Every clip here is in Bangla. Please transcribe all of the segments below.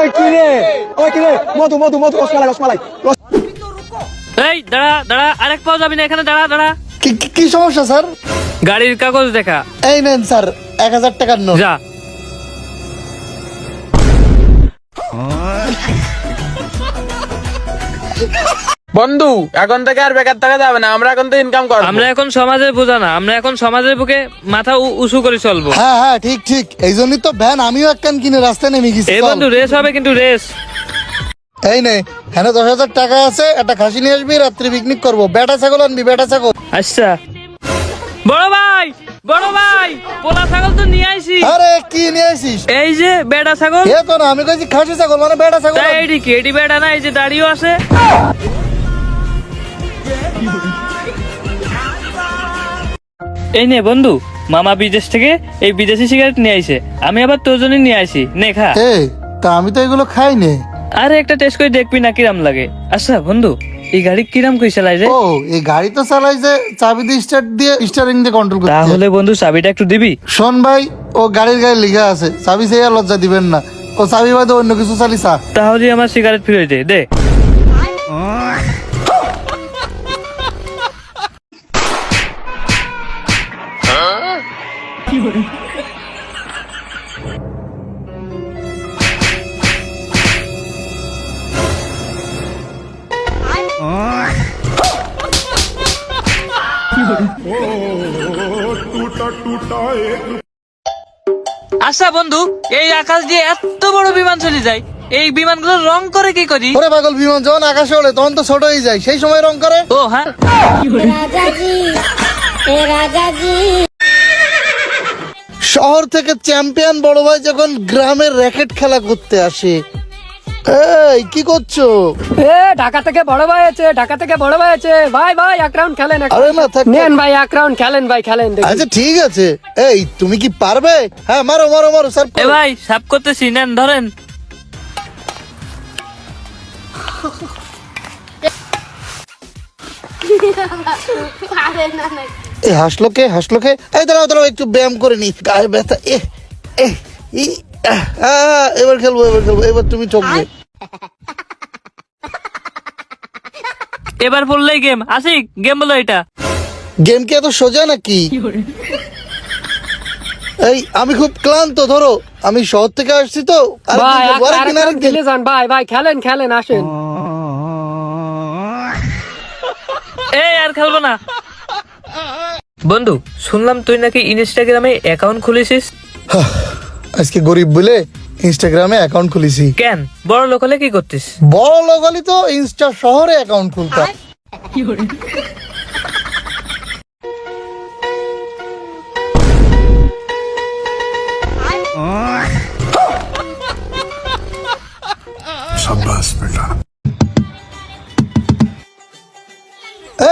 ওই কি রে মধু মধু মধু রসমালাই রসমালাই। এই দাঁড়া দাঁড়া, আরেক পাও যাবি না, এখানে দাঁড়া দাঁড়া। কি সমস্যা স্যার? গাড়ির কাগজ দেখা। এই নেন স্যার 1000 টাকার নোট। যা। বন্ধু এখন থেকে আর বেকার থাকা যাবে না, আমরা এখন তো ইনকাম করবো। আমরা এখন সমাজের বোঝা না, আমরা এখন সমাজের বুকে মাথা উঁচু করে চলবো। হ্যাঁ ঠিক এই জন্যই তো ভ্যান আমিও একখান কিনে রাস্তায় নেমে গেছি। এই বন্ধু রেস হবে কিন্তু রেস। এই নে হ্যাঁ 10,000 টাকা আছে, একটা খাসি নিয়ে আসবি, রাত্রে পিকনিক করবো। বেটা ছাগল আনবি, বেটা ছাগল। আচ্ছা বড় ভাই, বড় ভাই, পোলা ছাগল তো নিয়ে আইছি। আরে কি নিয়ে আসিস? এই যে বেটা ছাগল। এ তো না, আমি কইছি খাসি ছাগল মানে বেটা ছাগল। তাই এডি কি এডি বেটা না, এই যে দাড়িও আছে। এই নে বন্ধু, মামা বিদেশ থেকে এই বিদেশি সিগারেট নিয়ে আইছে, আমি আবার তোর জন্য নিয়ে আইছি, নে খা। তা আমি তো এগুলো খাই নে। আরে একটা টেস্ট করে দেখবি না কিরাম লাগে। আচ্ছা বন্ধু, এই গাড়ি কিরাম কই চালাই যায়? ও এই গাড়ি তো চালাই যে চাবি দিয়ে স্টার্ট দিয়ে স্টিয়ারিং দিয়ে কন্ট্রোল করতে। তাহলে বন্ধু চাবিটা একটু দিবি? শোন ভাই, ও গাড়ির গায়ে লেখা আছে চাবি সেই লজ্জা দিবেন না, ও চাবি বাদে অন্য কিছু চালিসা। তাহলে আমার সিগারেট ফিরে দে দে। আচ্ছা বন্ধু, এই আকাশ দিয়ে এত বড় বিমান চলে যায়, এই বিমানগুলো রং করে কি করি? ওরে পাগল, বিমান যখন আকাশে ওড়ে তখন তো ছোট হয়ে যায়, সেই সময় রং করে। ও হ্যাঁ, শহর থেকে চ্যাম্পিয়ন বড় ভাই যখন গ্রামের র্যাকেট খেলা করতে আসে। এই কি করছো? ঢাকা থেকে বড় ভাই আছে, ঢাকা থেকে বড় ভাই আছে। ভাই ভাই এক রাউন্ড খেলেন। আরে না থাক। নেন ভাই এক রাউন্ড খেলেন, ভাই খেলেন। আচ্ছা ঠিক আছে, এই তুমি কি পারবে? হ্যাঁ মারো মারো মারো স্যার। এ ভাই সাপ করতেছি, নেন ধরেন। হাসলো কে? এই দাঁড়াও দাঁড়াও, একটু ব্যায়াম করে নি, গায়ে ব্যথা। এবার খেলবো এবার তুমি ঠকবে। এবার বললেই গেম আসি, গেম বলো এটা। গেম কি এত সোজা নাকি? এই আমি খুব ক্লান্ত, ধরো আমি শহর থেকে আসছি তো। ভাই খেলে যান, ভাই ভাই খেলেন আসেন। এই আর খেলবো না। বন্ধু শুনলাম তুই নাকি ইনস্টাগ্রামে অ্যাকাউন্ট খুলেছিস। আজকে গরিব বলে ইনস্টাগ্রামে অ্যাকাউন্ট খুলেছি। কেন, বড় লোক হলে কি করতিস? বড় লোক হলে তো ইনস্টা শহরে অ্যাকাউন্ট খুলতাম।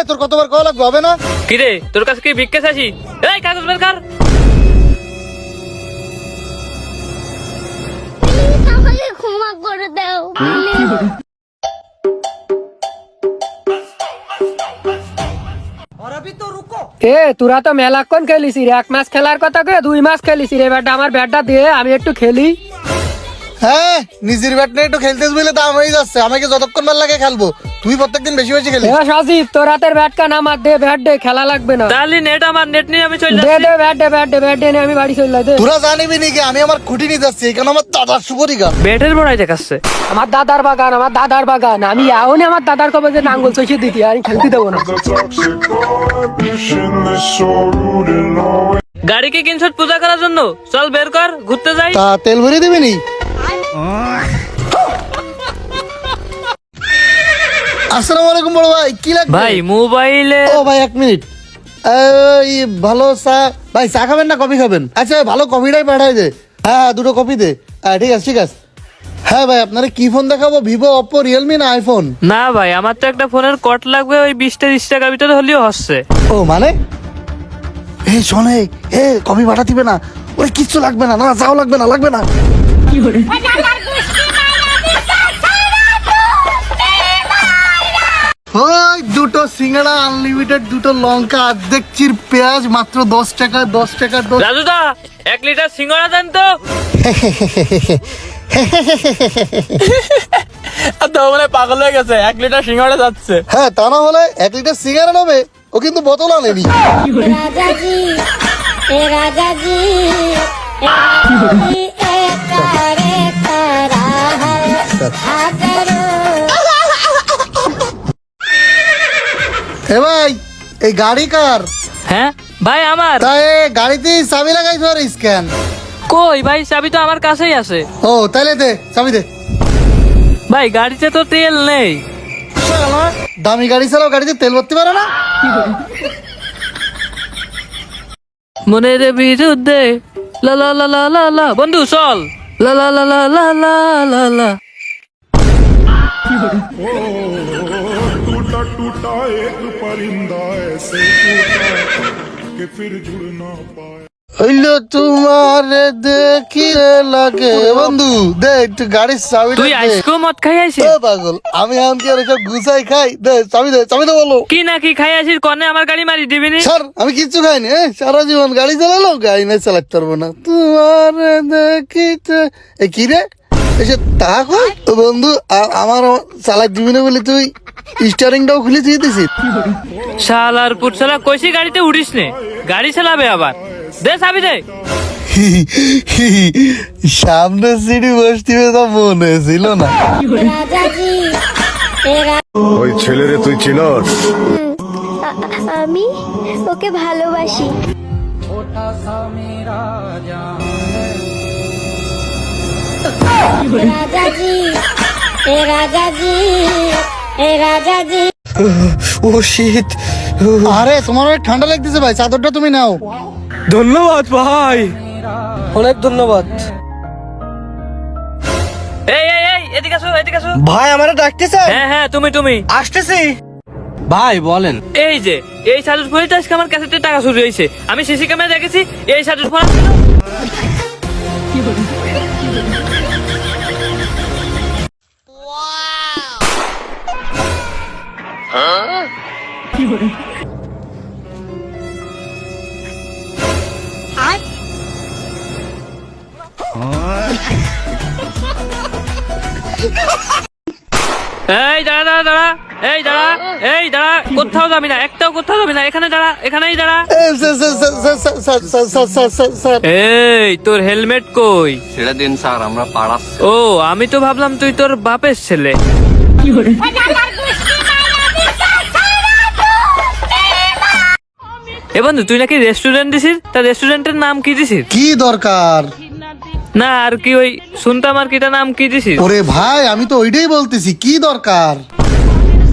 তোর কতবার কল লাগবে, হবে না? কিরে তোর কাছে কি ভিক্ষে চাইছি? এই কাগজ বের কর। আমাকে ক্ষমা করে দাও। তোরা তো মেলাক্ষণ খেলিস রে, 1 মাস খেলার কথা কে 2 মাস খেলিস রে। ব্যাটটা আমার ব্যাটটা দিয়ে আমি একটু খেলি। হ্যাঁ নিজের ব্যাট নিয়ে একটু খেলতে বলে দাম হয়ে যাচ্ছে, আমাকে যতক্ষণ ভালো লাগে খেলবো, তুই প্রত্যেকদিন বেশি বেশি খেলিস। সজীব তোর হাতের ব্যাট কান আমার দে, ব্যাট দে, খেলা লাগবে না। তাহলে নেট আমার, নেট নিয়ে আমি চলে দে যাচ্ছি। দে ব্যাট দে আমি বাড়ি চলে যাই। তোরা জানিবি নাকি আমি আমার খুঁটি নিয়ে যাচ্ছি, এখানে আমার দাদার সুপরি গান। ব্যাটের বড়াই দেখাচ্ছে। আমার দাদার বাগান আমি এখনই আমার দাদার কবে যে নাঙ্গল চষিয়ে দিতি, আমি খেলতে দেবো না। গাড়িকে কিনছত পূজা করার জন্য, চল বের কর ঘুরতে যাই। তা তেল ভরে দিবি নি? আসসালামু আলাইকুম বড় ভাই, কি লাগবে? ভাই মোবাইলে। ও ভাই 1 মিনিট। এই ভালো চা, ভাই চা খাবেন না কফি খাবেন? আচ্ছা ভালো কফিটাই পাঠাই দে। হ্যাঁ 2টো কফি দে। ঠিক আছে। হ্যাঁ ভাই আপনারা কি ফোন দেখাবো, ভিভো, অপো, রিয়েলমি না আইফোন? না ভাই, আমার তো একটা ফোনের কট লাগবে, ওই 20-30 টাকা ভিতরে হলেও হচ্ছে। ও মানে শোনে, কফি পাঠা দিবে না, ওই কিচ্ছু লাগবে না, যাও লাগবে না। ওই 2টো সিঙ্গাড়া আনলিমিটেড, 2টো লঙ্কা, অর্ধেক চির পেঁয়াজ, মাত্র 10 টাকা। রাজুদা 1 লিটার সিঙ্গারা দেন তো। তো মানে পাগল হয়ে গেছে, 1 লিটার সিঙ্গাড়া যাচ্ছে। হ্যাঁ, তা না হলে 1 লিটার সিগারেট নেবে, ও কিন্তু বোতল আনেনি। राजा जी ए राजा जी ए राजा जी ए तारे तारा आदरो এ ভাই, এই গাড়ি কার? হ্যাঁ ভাই আমার। তাই গাড়িতে চাবি লাগাইছো আর স্ক্যান? কই ভাই, চাবি তো আমার কাছেই আছে। ও তাইলে দে, চাবি দে। ভাই গাড়িতে তো তেল নেই। শালা, দামি গাড়ি চালাও, গাড়িতে তেল ভরতে পারে না? মনের বিরুদ্ধে লা লা লা লা লা লা, বন্ধু চল লা লা লা লা লা লা লা লা। टूटा टूटा एक परिंदा ऐसे टूटा कि फिर जुड़ ना पाए। হইলো তোমার দেখিয়ে লাগে। বন্ধু দে একটু গাড়ির চাবি তুই দে। আইসক্রিম মদ খাই আইছিস? ও পাগল, আমি এখন কি আর এসব গুছাই খাই? দে চাবি দে, চাবি দে বলো। কি নাকি খাই আছিস? কনে আমার গাড়ি মারি দিবি নি? স্যার, আমি কিচ্ছু খাইনি। সারা জীবন গাড়ি চালালো, গাড়ি না চালাতে পারবো না। তোমার দেখিতে এ কি রে, এসে তা কই? তো বন্ধু, আমার চালাই দিবি না বলে তুই স্টারিংটাও খুলে দিয়ে দিছিস। শালার পুটশালা, কইছি গাড়িতে উঠিস নে, গাড়ি চালাবে আবার। দে চাবি দে। সামনে সিঁড়ি বসতে তো মনে ছিল না। राजा जी ए ওই ছেলেরে তুই চিনস? আমি ওকে ভালোবাসি। राजा जी ए राजा जी ए राजा जी ও শীত। আরে তোমার অনেক ঠান্ডা লাগতেছে ভাই, চাদরটা তুমি নাও। ধন্যবাদ ভাই, অনেক ধন্যবাদ। এই এই এই, এদিকে আসো, এদিকে আসো। ভাই আমারে ডাকতেছে? হ্যাঁ হ্যাঁ, তুমি। আসতেছি। ভাই বলেন। এই যে এই শাড়ির ফোনে তো আজকে আমার কাছে টাকা চুরি হয়েছে। আমি সিসি ক্যামেরা দেখেছি, এই শাড়ির ফোন ছিল। এই দাঁড়া দাঁড়া দাঁড়া, এই দাঁড়া, এই দাঁড়া, কোথাও যাবি না, একটাও কোথাও যাবি না, এখানে দাঁড়া, এখানেই দাঁড়া। স্যার, এই তোর হেলমেট কই? ছেড়ে দিন স্যার, আমরা পাড়াচ্ছি। ও, আমি তো ভাবলাম তুই তোর বাপের ছেলে। এ বন্ধু, তুই নাকি রেস্টুরেন্ট দিছিস? তা রেস্টুরেন্টের নাম কি দিছিস? কি দরকার? না আর কি, ওই শুনতাম আর কিটা নাম কি দিছিস? ওরে ভাই, আমি তো ওইটাই বলতেছি, কি দরকার?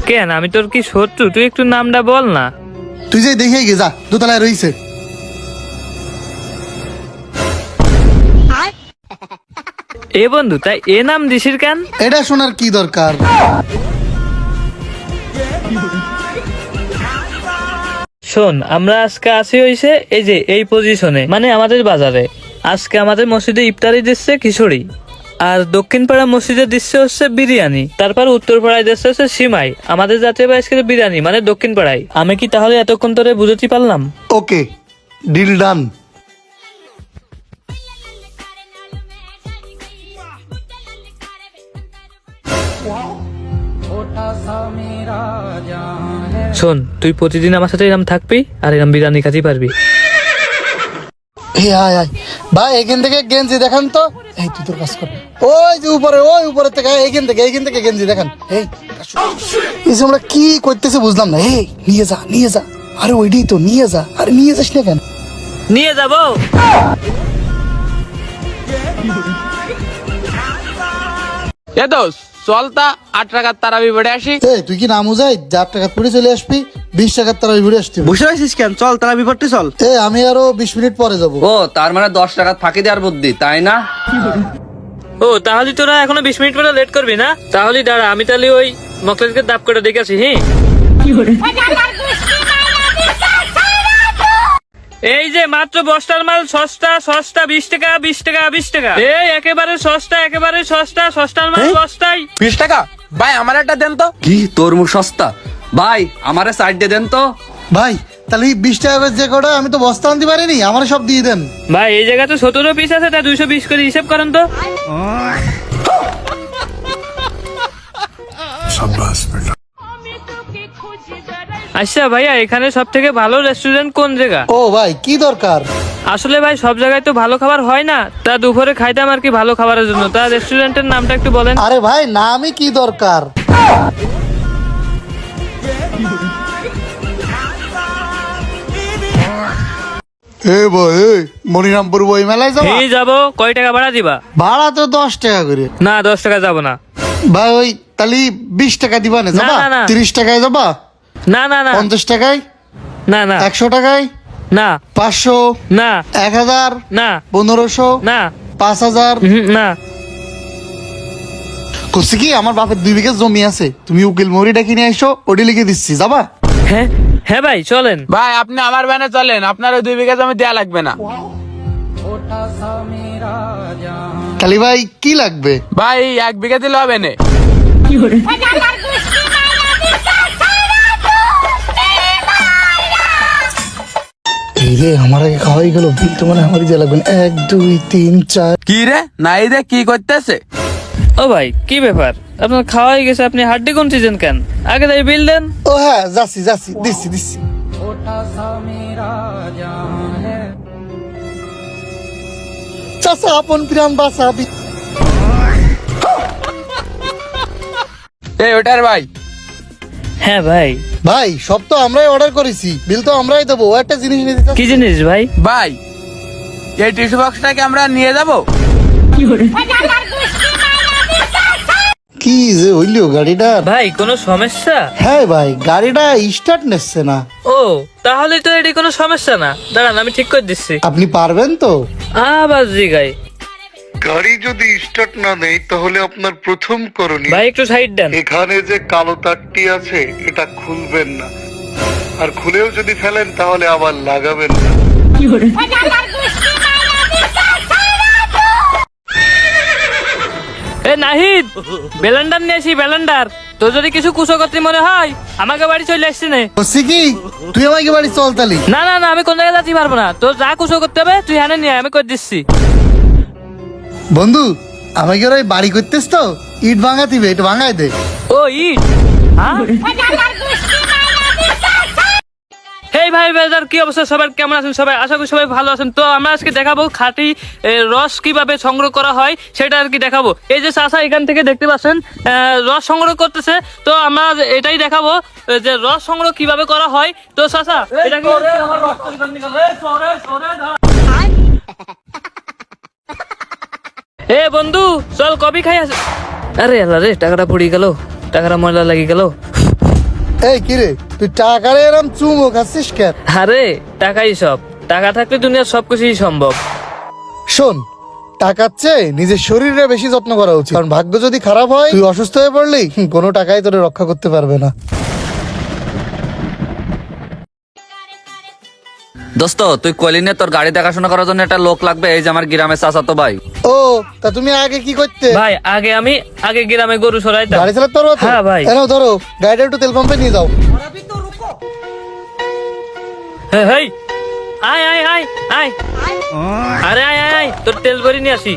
কেন, আমি তোর কি শত্রু? তুই একটু নামটা বল না। তুই যে দেখে গে, যা, দোতলায় রইছে। এ বন্ধু, তাই এ নাম দিছিস কেন? এটা শোনার কি দরকার? শোন, আমরা আজকে আসি হইছে এই যে এই পজিশনে, মানে আমাদের বাজারে। আজকে আমাদের মসজিদে ইফতারি দিচ্ছে খিচুড়ি, আর দক্ষিণ পাড়া মসজিদে দিচ্ছে হচ্ছে বিরিয়ানি, তারপর উত্তর পাড়ায় দিচ্ছে হচ্ছে সিমাই। আমাদের জাতীয় আজকে বিরিয়ানি মানে দক্ষিণ পাড়ায়। আমি কি তাহলে এতক্ষণ ধরে বুঝতে পারলাম? ওকে, ডিল ডান। শোন, তুই প্রতিদিন আমার সাথে এরকম থাকবি আর এরকম বিরিয়ানি খাতে পারবি। আয় আয় ভাই, এখান থেকে গেঞ্জি দেখান তো। এই তুই তোর কাজ কর, ওই যে উপরে, ওই উপরে থেকে, এইখান থেকে গেঞ্জি দেখান। এই আমরা কি করতেছে বুঝলাম না। এই নিয়ে যা, নিয়ে যা। আরে ওইটাই তো, নিয়ে যা। আরে নিয়ে যাস না কেন? নিয়ে যাবো। এ দোষ, চল তা 8 টাকার তারাবি বেড়ে আসি। এই তুই কি নাম উজাই 4 টাকা পড়ে চলে আসবি? 20 টাকার তারা ঘুরে আসতে বসে আছিস কেন? চল তারা বিপদটি চল। আমি আরো 20 মিনিট পরে যাবো। ও, তার মানে 10 টাকা ফাঁকি দেওয়ার বুদ্ধি, তাই না? ও, তাহলে তোরা এখনো 20 মিনিট পরে লেট করবি না? তাহলে দাঁড়া, আমি তাহলে ওই মকলেশকে দাপ করে দেখে আসি। হ্যাঁ, এই যে মাত্র বস্তার মাল সস্তা, 20 টাকা, 20 টাকা, 20 টাকা। এই একেবারে সস্তা, একেবারে সস্তা, সস্তার মাল সস্তায়। 20 টাকা? ভাই আমার একটা দেন তো। কি তরমুজ সস্তা? ভাই আমারে সাইড দিয়ে দেন তো। ভাই তাহলে 20 টাকা করে যে কটা, আমি তো বস্তা আনতে পারিনি, আমার সব দিয়ে দেন। ভাই এই জায়গায় তো 17 পিস আছে, তা 220 করে হিসাব করেন তো। আচ্ছা ভাইয়া, এখানে সব থেকে ভালো রেস্টুরেন্ট কোন জায়গা? ও ভাই কি দরকার? আসলে ভাই সব জায়গায় তো ভালো খাবার হয় না, তা দুপুরে খাইতাম আর কি ভালো খাবারের জন্য। তা রেস্টুরেন্টের নামটা একটু বলেন। আরে ভাই নামই কি দরকার? এ ভাই এই মনিরামপুর বই মেলায় যাবা? এই যাবো। কয় টাকা ভাড়া দিবা? ভাড়া তো 10 টাকা করে। না, 10 টাকা যাবো না। ভাই ওই তাহলে 20 টাকা দিবা না? যাবা? না, না। 30 টাকায় যাবা? না না না 50 টাকায়? না না 100 টাকায়? না 500? না 1000? না 1500? না 5000? না। করছি কি, আমার বাপের 2 বিঘা জমি আছে, তুমি উকিল মরিটা কিনে আইসো, ওটি লিখে দিচ্ছি, যাবা? হ্যাঁ হ্যাঁ ভাই চলেন। ভাই আপনি আমার ভ্যানে চলেন, আপনার ওই 2 বিঘা জমি দেয়া লাগবে না। কালি ভাই কি লাগবে? ভাই 1 বিঘা দিলে হবে না। এই রে আমার আগে খাওয়াই গেল, বিল তো মানে আমারই দেওয়া লাগবে না। 1 2 3 4। কি রে নাই রে, কি করতেছে? ও ভাই কি ব্যাপার, আপনার খাওয়া হয়ে গেছে, আপনি হাড্ডি গুনতেছেন কেন? আগে তাই বিল দেন। ও হ্যাঁ যাচ্ছি যাচ্ছি, দিচ্ছি। চাচা আপন প্রাণ বাঁচাবি। এই ওটার ভাই। হ্যাঁ ভাই। ভাই সব তো আমরাই অর্ডার করেছি, বিল তো আমরাই দেবো। ও একটা জিনিস নিতে চাচ্ছি। কি জিনিস ভাই? ভাই এই টিস্যু বক্সটাকে আমরা নিয়ে যাব? কি যে হইলো গাড়িটা? ভাই কোনো সমস্যা? হ্যাঁ ভাই গাড়িটা স্টার্ট নিচ্ছে না। ও তাহলে তো এটি কোনো সমস্যা না, দাঁড়ান আমি ঠিক করে দিচ্ছি। আপনি পারবেন তো? আবার জিগাই। গাড়ি যদি স্টার্ট না নেই তাহলে আপনার প্রথম করণীয়, ভাই একটু সাইড দেন। এখানে যে কালো তারটি আছে এটা খুলবেন না, আর খুলেও যদি ফেলেন তাহলে আবার লাগাবেন না। এ নাহিদ, ব্যালেন্ডার নিয়ে আসি, ব্যালেন্ডার। তোর যদি কিছু কুশকর্তি মনে হয় আমাকে বাড়ি চলে আসছি নে। বলছি কি, তুই আমাকে বাড়ি চল তালি। না না না, আমি কোন জায়গায় যাচ্ছি পারবো না। তোর যা কুশো করতে হবে তুই হ্যানে নিয়ে আয়, আমি করে দিচ্ছি। বন্ধু আমাকে ওই বাড়ি করতেস তো, ইট ভাঙাতিবে, এটা ভাঙাই দে। ও ইট? হ্যাঁ? হেই ভাই ব্রাদার, কি অবস্থা সবার? কেমন আছেন সবাই? আশা করি সবাই ভালো আছেন। তো আমরা আজকে দেখাবো খাঁটি রস কিভাবে সংগ্রহ করা হয় সেটা আর কি দেখাবো। এই যে চাষা এখান থেকে দেখতে পাচ্ছেন রস সংগ্রহ করতেছে, তো আমরা এটাই দেখাবো যে রস সংগ্রহ কিভাবে করা হয়। তো চাষা এটা কি? এ বন্ধু চল কফি খাই আসে। আরে আল্লাহ রে, টাকাটা পড়ে গেল, টাকাটা ময়লা লাগি গেল। এই কিরে তুই টাকারে এরম চুমো খাচ্ছিস কেন? আরে টাকাই সব, টাকা থাকলে দুনিয়ার সবকিছুই সম্ভব। শোন, টাকার চেয়ে নিজের শরীরে বেশি যত্ন করা উচিত, কারণ ভাগ্য যদি খারাপ হয়, তুই অসুস্থ হয়ে পড়লি, কোনো টাকাই তোরে রক্ষা করতে পারবে না। দোস্ত তুই কলিনে তোর গাড়ি দেখাশোনা করার জন্য একটা লোক লাগবে। এই যে আমার গ্রামের চাচাতো ভাই। ও তা তুমি আগে কি করতে? ভাই আমি আগে গ্রামে গরু সরাইতাম। গাড়ি চালাতে পারো তো? হ্যাঁ ভাই। এনাও ধরো, গাড়িটা একটু তেল পাম্পে নিয়ে যাও। হেই হেই, আয় আয় আয় আয়, আরে আয় আয় আয়, তোর তেল ভরি নিয়ে আসি।